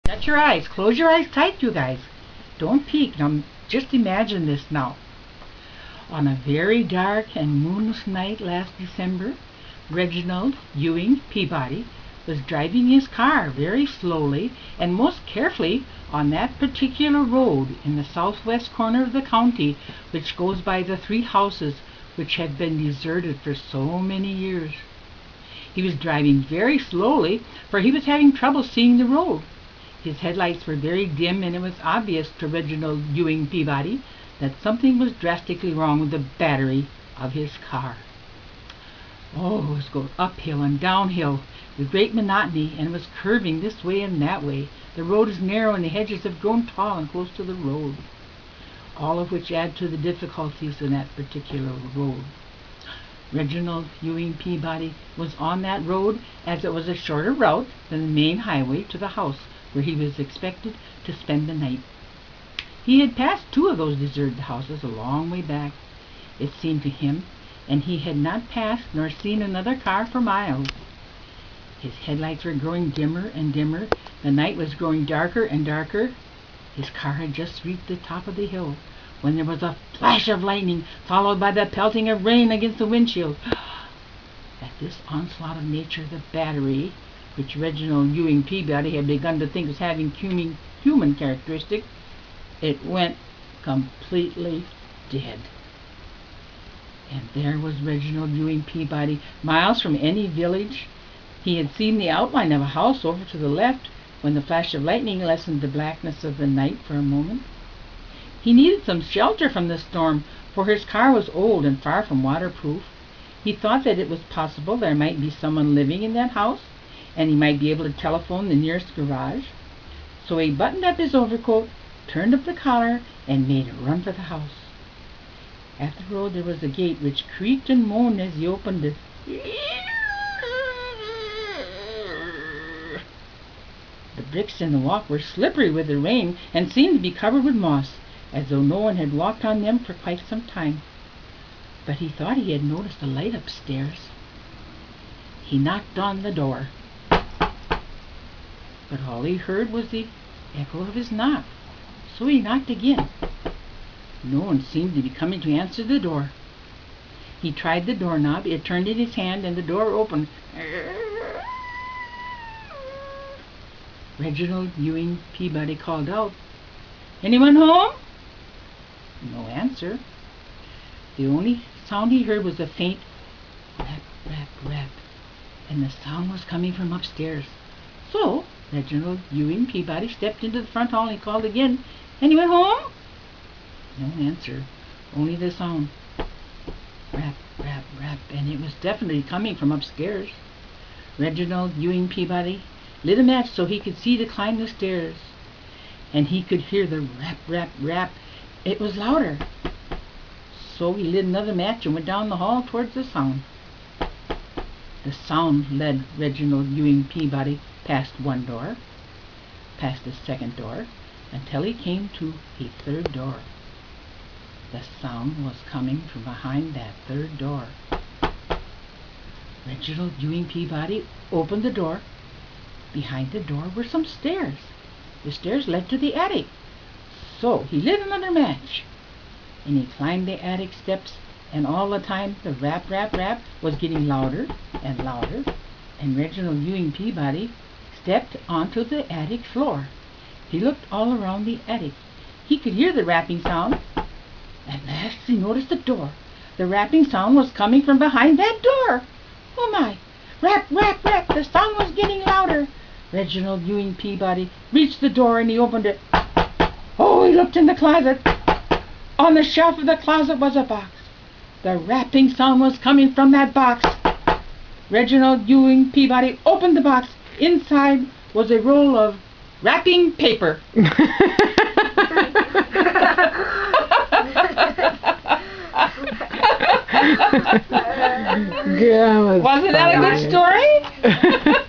Shut your eyes. Close your eyes tight, you guys. Don't peek. Now, just imagine this now. On a very dark and moonless night last December, Reginald Ewing Peabody was driving his car very slowly and most carefully on that particular road in the southwest corner of the county which goes by the 3 houses which have been deserted for so many years. He was driving very slowly, for he was having trouble seeing the road. His headlights were very dim, and it was obvious to Reginald Ewing Peabody that something was drastically wrong with the battery of his car. Oh, it was going uphill and downhill with great monotony, and it was curving this way and that way. The road is narrow, and the hedges have grown tall and close to the road, all of which add to the difficulties in that particular road. Reginald Ewing Peabody was on that road as it was a shorter route than the main highway to the house where he was expected to spend the night. He had passed 2 of those deserted houses a long way back, it seemed to him, and he had not passed nor seen another car for miles. His headlights were growing dimmer and dimmer. The night was growing darker and darker. His car had just reached the top of the hill when there was a flash of lightning, followed by the pelting of rain against the windshield. At this onslaught of nature, the battery, which Reginald Ewing Peabody had begun to think was having human characteristics, it went completely dead. And there was Reginald Ewing Peabody, miles from any village. He had seen the outline of a house over to the left when the flash of lightning lessened the blackness of the night for a moment. He needed some shelter from the storm, for his car was old and far from waterproof. He thought that it was possible there might be someone living in that house, and he might be able to telephone the nearest garage. So he buttoned up his overcoat, turned up the collar, and made a run for the house. At the road there was a gate which creaked and moaned as he opened it. The bricks in the walk were slippery with the rain and seemed to be covered with moss, as though no one had walked on them for quite some time. But he thought he had noticed a light upstairs. He knocked on the door, but all he heard was the echo of his knock. So he knocked again. No one seemed to be coming to answer the door. He tried the doorknob. It turned in his hand, and the door opened. Reginald Ewing Peabody called out, "Anyone home?" No answer. The only sound he heard was a faint rap, rap, rap, and the sound was coming from upstairs. So Reginald Ewing Peabody stepped into the front hall and called again, "Anyone home?" No answer, only the sound, rap, rap, rap, and it was definitely coming from upstairs. Reginald Ewing Peabody lit a match so he could see to climb the stairs, and he could hear the rap, rap, rap. It was louder. So he lit another match and went down the hall towards the sound. The sound led Reginald Ewing Peabody past one door, past a second door, until he came to a third door. The sound was coming from behind that third door. Reginald Ewing Peabody opened the door. Behind the door were some stairs. The stairs led to the attic. So he lit another match, and he climbed the attic steps, and all the time the rap, rap, rap was getting louder and louder, and Reginald Ewing Peabody stepped onto the attic floor. He looked all around the attic. He could hear the rapping sound. At last he noticed the door. The rapping sound was coming from behind that door. Oh my! Rap, rap, rap! The sound was getting louder. Reginald Ewing Peabody reached the door and he opened it. Oh, he looked in the closet. On the shelf of the closet was a box. The rapping sound was coming from that box. Reginald Ewing Peabody opened the box. Inside was a roll of wrapping paper. Wasn't that a good story?